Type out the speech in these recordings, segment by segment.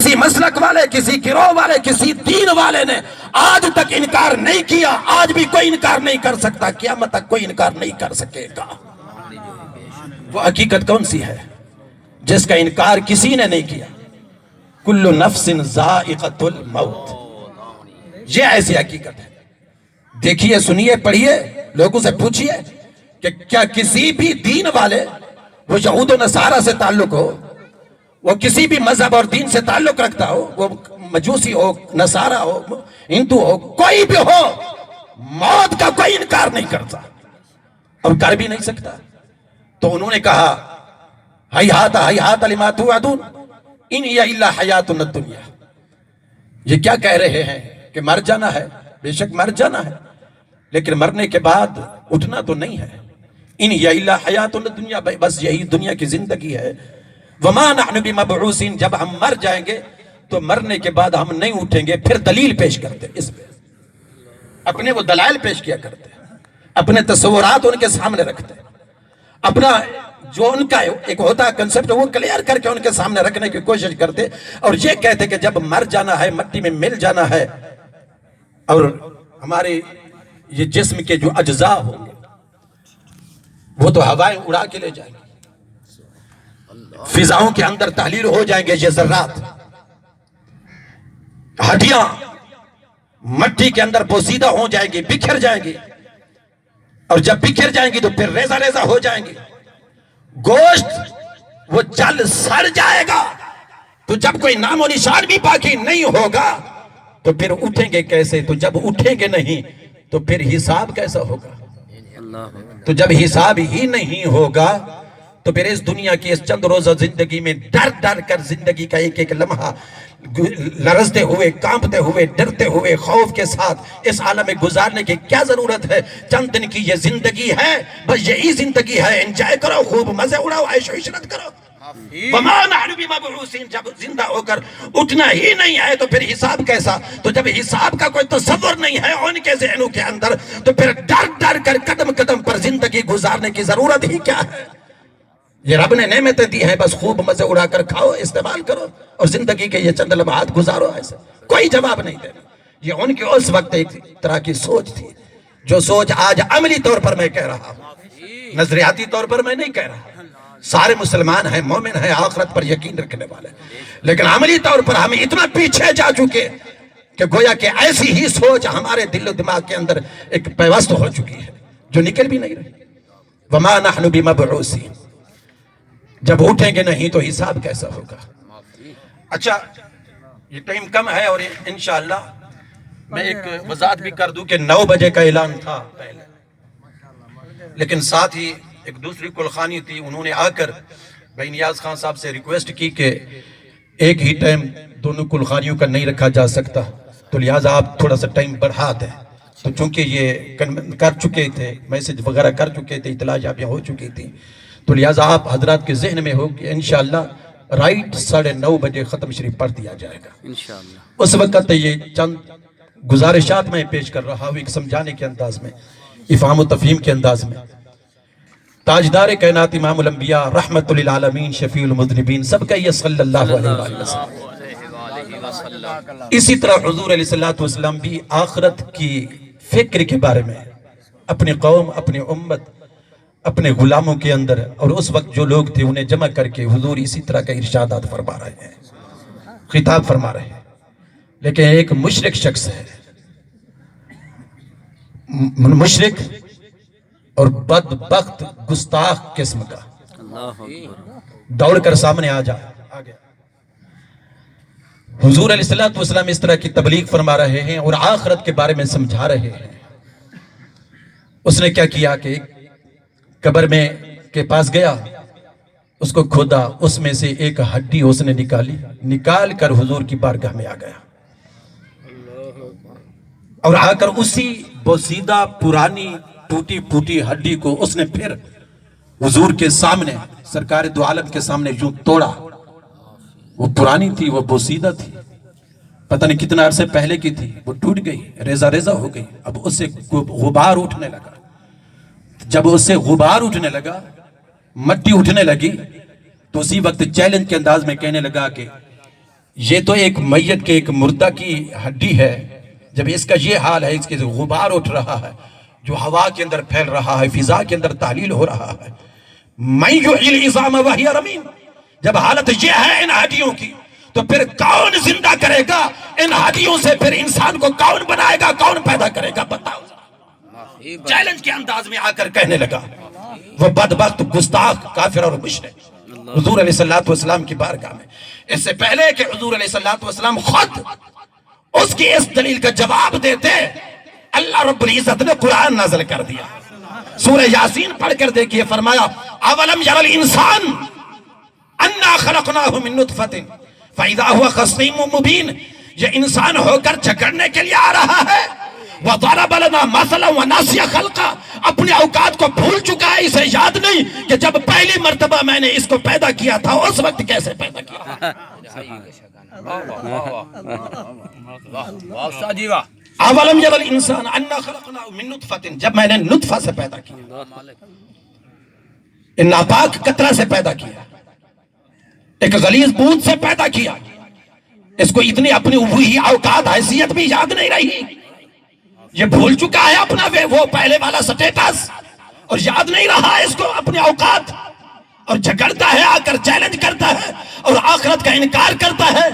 کسی مسلک والے، کسی گروہ والے، کسی دین والے نے آج تک انکار نہیں کیا، آج بھی کوئی انکار نہیں کر سکتا، قیامت تک کوئی انکار نہیں کر سکے گا۔ وہ حقیقت کون سی ہے جس کا انکار کسی نے نہیں کیا؟ کل نفس ذائقۃ الموت، یہ ایسی حقیقت ہے۔ دیکھیے، سنیے، پڑھیے، لوگوں سے پوچھئے کہ کیا کسی بھی دین والے، وہ یہود و نصارہ سے تعلق ہو، وہ کسی بھی مذہب اور دین سے تعلق رکھتا ہو، وہ مجوسی ہو، نصارہ ہو، ہندو ہو، کوئی بھی ہو، موت کا کوئی انکار نہیں کرتا اور کر بھی نہیں سکتا۔ تو انہوں نے کہا ہیہات لما توعدون ان ہی الا حیاتنا الدنیا، یہ کیا کہہ رہے ہیں کہ مر جانا ہے؟ بے شک مر جانا ہے، لیکن مرنے کے بعد اٹھنا تو نہیں ہے۔ ان ہی الا حیاتنا الدنیا، بس یہی دنیا کی زندگی ہے۔ وما نحن بمبعوثین، جب ہم مر جائیں گے تو مرنے کے بعد ہم نہیں اٹھیں گے۔ پھر دلیل پیش کرتے اس پہ، اپنے وہ دلائل پیش کیا کرتے، اپنے تصورات ان کے سامنے رکھتے، اپنا جو ان کا ایک ہوتا ہے کنسپٹ وہ کلیئر کر کے ان کے سامنے رکھنے کی کوشش کرتے، اور یہ کہتے کہ جب مر جانا ہے، مٹی میں مل جانا ہے، اور ہمارے یہ جسم کے جو اجزاء ہوں گے وہ تو ہوائیں اڑا کے لے جائیں گے، فضاؤں کے اندر تحلیل ہو جائیں گے یہ ذرات، ہڈیاں مٹی کے اندر پوسیدہ ہو جائیں گی، بکھر جائیں گی، اور جب بکھر جائیں گی تو پھر ریزہ ریزہ ہو جائیں گی، گوشت وہ جل سڑ جائے گا، تو جب کوئی نام و نشان بھی باقی نہیں ہوگا تو پھر اٹھیں گے کیسے؟ تو جب اٹھیں گے نہیں تو پھر حساب کیسا ہوگا؟ تو جب حساب ہی نہیں ہوگا تو پھر اس دنیا کی اس چند روزہ زندگی میں ڈر ڈر کر زندگی کا ایک ایک لمحہ لرزتے ہوئے، کانپتے ہوئے، ڈرتے ہوئے، خوف کے ساتھ اس عالم میں گزارنے کی کیا ضرورت ہے؟ چند دن کی یہ زندگی ہے، بس یہی زندگی ہے، انجوائے کرو، خوب مزے اڑاؤ، عیش و عشرت کرو۔ وَمَا نَحْنُ بِمَبْعُوثِينَ، جب زندہ ہو کر اٹھنا ہی نہیں ہے تو پھر حساب کیسا؟ تو جب حساب کا کوئی تصور نہیں ہے ان کے ذہنوں کے اندر تو پھر ڈر ڈر کر قدم قدم پر زندگی گزارنے کی ضرورت ہی کیا ہے؟ یہ رب نے نعمتیں دی ہیں، بس خوب مزے اڑا کر کھاؤ، استعمال کرو، اور زندگی کے یہ چند لمحات گزارو ایسے۔ کوئی جواب نہیں دینا۔ یہ ان کے اس وقت ایک طرح کی سوچ تھی، جو سوچ آج عملی طور پر میں کہہ رہا ہوں، نظریاتی طور پر میں نہیں کہہ رہا۔ سارے مسلمان ہیں، مومن ہیں، آخرت پر یقین رکھنے والے، لیکن عملی طور پر ہم اتنا پیچھے جا چکے کہ گویا کہ ایسی ہی سوچ ہمارے دل و دماغ کے اندر ایک پیوست ہو چکی ہے جو نکل بھی نہیں رہی۔ وَمَا نَحْنُ بِمَبْعُوثِينَ، جب اٹھیں گے نہیں تو حساب کیسا ہوگا؟ اچھا، یہ ٹائم کم ہے اور انشاءاللہ میں ایک وضاحت بھی کر دوں کہ 9 بجے کا اعلان تھا پہلے، لیکن ساتھ ہی ایک دوسری کلخانی تھی، انہوں نے آ کر بھائی نیاز خان صاحب سے ریکویسٹ کی کہ ایک ہی ٹائم دونوں کلخانیوں کا نہیں رکھا جا سکتا، تو لہٰذا آپ تھوڑا سا ٹائم بڑھا دیں۔ تو چونکہ یہ کر چکے تھے، میسج وغیرہ کر چکے تھے، اطلاع یابیاں ہو چکی تھی، تو لہٰذا آپ حضرات کے ذہن میں ہو کہ انشاءاللہ رائٹ 9:30 بجے ختم شریف پڑھ دیا جائے گا۔ اس وقت یہ چند گزارشات میں پیش کر رہا ہوں، ایک سمجھانے کے انداز میں، افہام و تفہیم کے انداز میں۔ تاجدار کائنات امام الانبیاء رحمت للعالمین شفیع المذنبین، سب کا یہ صلی اللہ علیہ وسلم۔ اسی طرح حضور علیہ السلام بھی آخرت کی فکر کے بارے میں اپنی قوم، اپنی امت، اپنے غلاموں کے اندر، اور اس وقت جو لوگ تھے انہیں جمع کر کے حضور اسی طرح کا ارشادات فرما رہے ہیں، خطاب فرما رہے ہیں۔ لیکن ایک مشرک شخص ہے، مشرک اور بدبخت گستاخ قسم کا، دوڑ کر سامنے آ گیا۔ حضور علیہ السلام اس طرح کی تبلیغ فرما رہے ہیں اور آخرت کے بارے میں سمجھا رہے ہیں۔ اس نے کیا کیا کہ قبر میں کے پاس گیا، اس کو کھودا، اس میں سے ایک ہڈی اس نے نکال کر حضور کی بارگاہ میں آ گیا، اور آ کر اسی بوسیدہ پرانی ٹوٹی پھوٹی ہڈی کو اس نے پھر حضور کے سامنے، سرکار دو عالم کے سامنے یوں توڑا۔ وہ پرانی تھی، وہ بوسیدہ تھی، پتہ نہیں کتنا عرصے پہلے کی تھی، وہ ٹوٹ گئی، ریزہ ریزہ ہو گئی۔ اب اس سے غبار اٹھنے لگا، جب اس سے غبار اٹھنے لگا، مٹی اٹھنے لگی، تو اسی وقت چیلنج کے انداز میں کہنے لگا کہ یہ تو ایک میت کے ایک مردہ کی ہڈی ہے، جب اس کا یہ حال ہے، اس کے غبار اٹھ رہا ہے جو ہوا کے اندر پھیل رہا ہے، فضا کے اندر تحلیل ہو رہا ہے، من یحیی العظام وہی رمیم، جب حالت یہ ہے ان ہڈیوں کی تو پھر کون زندہ کرے گا ان ہڈیوں سے؟ پھر انسان کو کون بنائے گا، کون پیدا کرے گا؟ بتاؤ۔ چیلنج کے انداز میں آ کر کہنے لگا وہ بدبخت گستاخ کافر اور مشرک حضور علیہ السلام کی بارگاہ میں، اس سے پہلے کہ حضور علیہ السلام خود اس کی اس دلیل کا جواب دیتے، اللہ رب العزت نے قرآن نازل کر دیا۔ سورہ یاسین پڑھ کر دیکھیے، فرمایا اولم یر الانسان انا خلقناہ من نطفۃ فاذا هو خصیم مبین، یہ انسان ہو کر جھگڑنے کے لیے آ رہا ہے، وضرب لنا مثلا وناسی خلقا، اپنے اوقات کو بھول چکا ہے، اسے یاد نہیں کہ جب پہلی مرتبہ میں نے اس کو پیدا کیا تھا اس وقت کیسے پیدا کیا۔ اولم یر الانسان انا خلقناہ من نطفۃ، جب میں نے نطفہ سے پیدا کیا، ان ناپاک قطرہ سے پیدا کیا، ایک غلیظ بوند سے پیدا کیا، اس کو اتنی اپنی وہی اوقات حیثیت بھی یاد نہیں رہی، یہ بھول چکا ہے اپنا وہ پہلے والا سٹیٹس، اور یاد نہیں رہا اس کو اپنے اوقات، اور جھگڑتا ہے، آ کر چیلنج کرتا ہے اور آخرت کا انکار کرتا ہے۔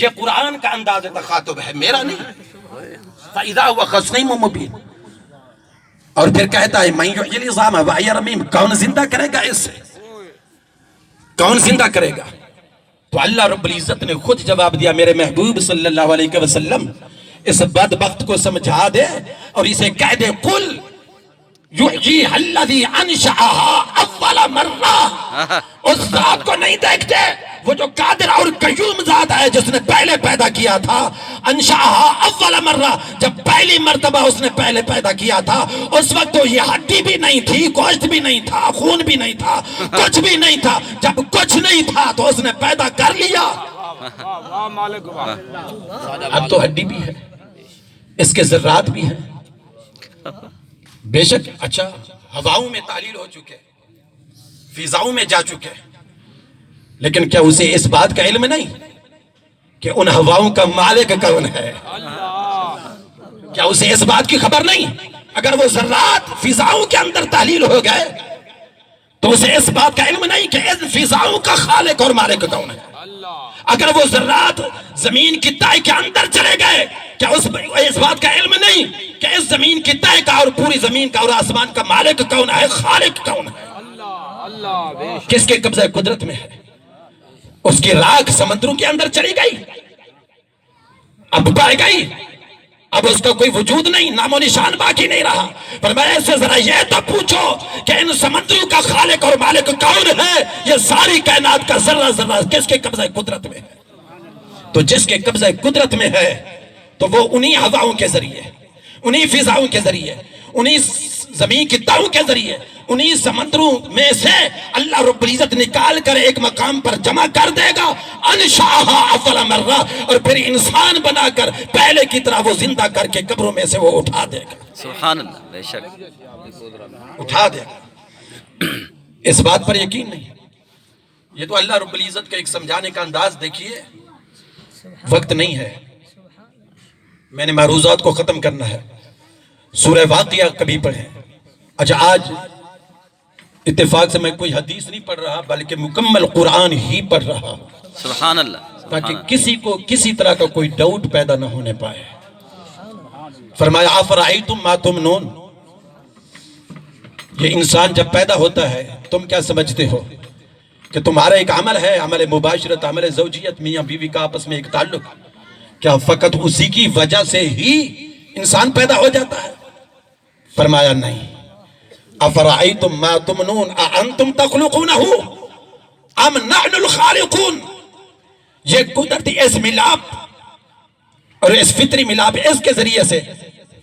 یہ قرآن کا انداز تخاطب ہے، میرا نہیں۔ فَإِذَا هُوَ خَصِيمٌ مُبِينٌ، اور پھر کہتا ہے مَن یحیی العظام وہی رمیم، کون زندہ کرے گا اس سے؟ کون زندہ کرے گا؟ تو اللہ رب العزت نے خود جواب دیا، میرے محبوب صلی اللہ علیہ وسلم اس بدبخت کو سمجھا دے اور اسے کہہ دے قل یحییھا الذی انشأھا اول مرہ، اس ذات کو نہیں دیکھتے وہ جو قادر اور قیوم ذات ہے جس نے پہلے پیدا کیا تھا، انشأھا اول مرہ، جب پہلی مرتبہ اس نے پہلے پیدا کیا تھا اس وقت تو یہ ہڈی بھی نہیں تھی، گوشت بھی نہیں تھا، خون بھی نہیں تھا، کچھ بھی نہیں تھا، جب کچھ نہیں تھا تو اس نے پیدا کر لیا۔ اب تو ہڈی بھی ہے، اس کے ذرات بھی ہیں، بے شک اچھا ہواؤں میں تعلیل ہو چکے، فضاؤں میں جا چکے، لیکن کیا اسے اس بات کا علم نہیں کہ ان ہواؤں کا مالک کون ہے؟ کیا اسے اس بات کی خبر نہیں؟ اگر وہ ذرات فضاؤں کے اندر تعلیل ہو گئے تو اسے اس بات کا علم نہیں کہ ان فضاؤں کا خالق اور مالک کون ہے؟ اگر وہ ذرات زمین کی تہہ کے اندر چلے گئے کیا اس بات کا علم نہیں کہ اس زمین کی تہہ کا اور پوری زمین کا اور آسمان کا مالک کون ہے، خالق کون ہے، کس کے قبضہ قدرت میں ہے؟ اس کی راکھ سمندروں کے اندر چلی گئی، اب بڑھ گئی، اب اس کا کوئی وجود نہیں، نام و نشان باقی نہیں رہا۔ فرمایا اس سے ذرا یہ تو پوچھو کہ ان سمندروں کا خالق اور مالک کون ہے؟ یہ ساری کائنات کا ذرہ ذرہ کس کے قبضہ قدرت میں ہے؟ تو جس کے قبضہ قدرت میں ہے تو وہ انہی ہواؤں کے ذریعے، انہی فضاؤں کے ذریعے، انہی زمین کی تہوں کے ذریعے، انہی سمندروں میں سے اللہ رب العزت نکال کر ایک مقام پر جمع کر دے گا، انشأھا اول مرہ، اور پھر انسان بنا کر پہلے کی طرح وہ زندہ کر کے قبروں میں سے وہ اٹھا دے گا۔ سبحان اللہ، بے شک اٹھا دے گا۔ اس بات پر یقین نہیں؟ یہ تو اللہ رب العزت کا ایک سمجھانے کا انداز دیکھیے، وقت نہیں ہے، میں نے معروضات کو ختم کرنا ہے۔ سورہ واقعہ کبھی پڑھیں۔ اچھا آج اتفاق سے میں کوئی حدیث نہیں پڑھ رہا بلکہ مکمل قرآن ہی پڑھ رہا ہوں، سبحان اللہ، تاکہ کسی کو کسی طرح کا کوئی ڈاؤٹ پیدا نہ ہونے پائے۔ فرمایا افرأیتم ما تمنون، یہ انسان جب پیدا ہوتا ہے تم کیا سمجھتے ہو کہ تمہارا ایک عمل ہے، عمل مباشرت، عمل زوجیت، میاں بیوی کا آپس میں ایک تعلق، کیا فقط اسی کی وجہ سے ہی انسان پیدا ہو جاتا ہے؟ فرمایا نہیں۔ افرأیتم ما تمنون اانتم تخلقونہ ام نحن الخالقون، یہ قدرتی اس ملاپ اور اس فطری ملاپ اس کے ذریعے سے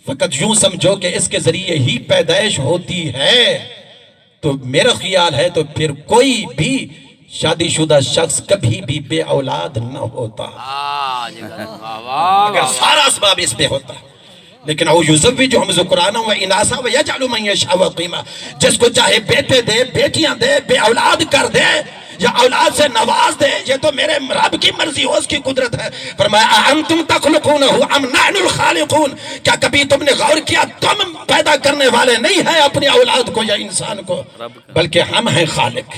فقط یوں سمجھو کہ اس کے ذریعے ہی پیدائش ہوتی ہے، تو میرا خیال ہے تو پھر کوئی بھی شادی شدہ شخص کبھی بھی بے اولاد نہ ہوتا اگر سارا اسباب اس پہ ہوتا۔ لیکن او یزوجہم ذکرانا و اناسا ویجعل من یشاء عقیما، جس کو چاہے بیٹے دے، بیٹیاں دے، بے اولاد کر دے، یا اولاد سے نواز دے، یہ تو میرے رب کی مرضی ہو، اس کی قدرت ہے۔ فرمایا اَأَنْتُمْ تَخْلُقُونَهُ أَمْ نَحْنُ الْخَالِقُونَ، کیا کبھی تم نے غور کیا تم پیدا کرنے والے نہیں ہیں اپنی اولاد کو یا انسان کو، بلکہ ہم ہیں خالق،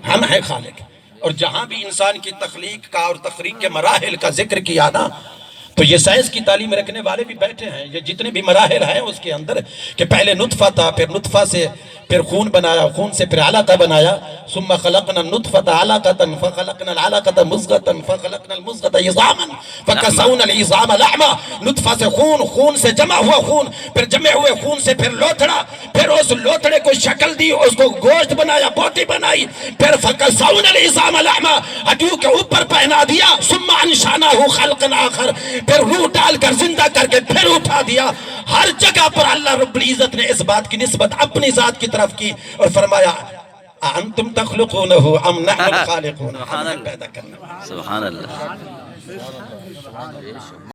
ہم ہیں خالق۔ اور جہاں بھی انسان کی تخلیق کا اور تخلیق کے مراحل کا ذکر کیا نا، تو یہ سائنس کی تعلیم رکھنے والے بھی بیٹھے ہیں، یہ جتنے بھی مراحل ہیں اس کے اندر، کہ پہلے نطفہ تھا، پھر نطفہ سے پھر خون بنایا، خون سے پھر علقہ بنایا، ثم خلقنا النطفة علقة فخلقنا العلقة مضغة فخلقنا المضغة عظاما فكسونا العظام لحما، نطفہ سے خون، خون سے جمع ہوا خون، پھر جمع ہوئے خون سے پھر لوتھڑا، پھر اس لوتھڑے کو شکل دی، اس کو گوشت بنایا، بوٹی بنائی، پھر فکسونا العظام لحما، ہڈیوں کے اوپر پہنا دیا، ثم انشأناه خلقا آخر، پھر روح ڈال کر زندہ کر کے پھر اٹھا دیا۔ ہر جگہ پر اللہ رب العزت نے اس بات کی نسبت اپنی ذات کی طرف کی اور فرمایا اَأَنْتُمْ تَخْلُقُونَهُ أَمْ نَحْنُ الْخَالِقُونَ، ہم پیدا کرنا۔ سبحان اللہ۔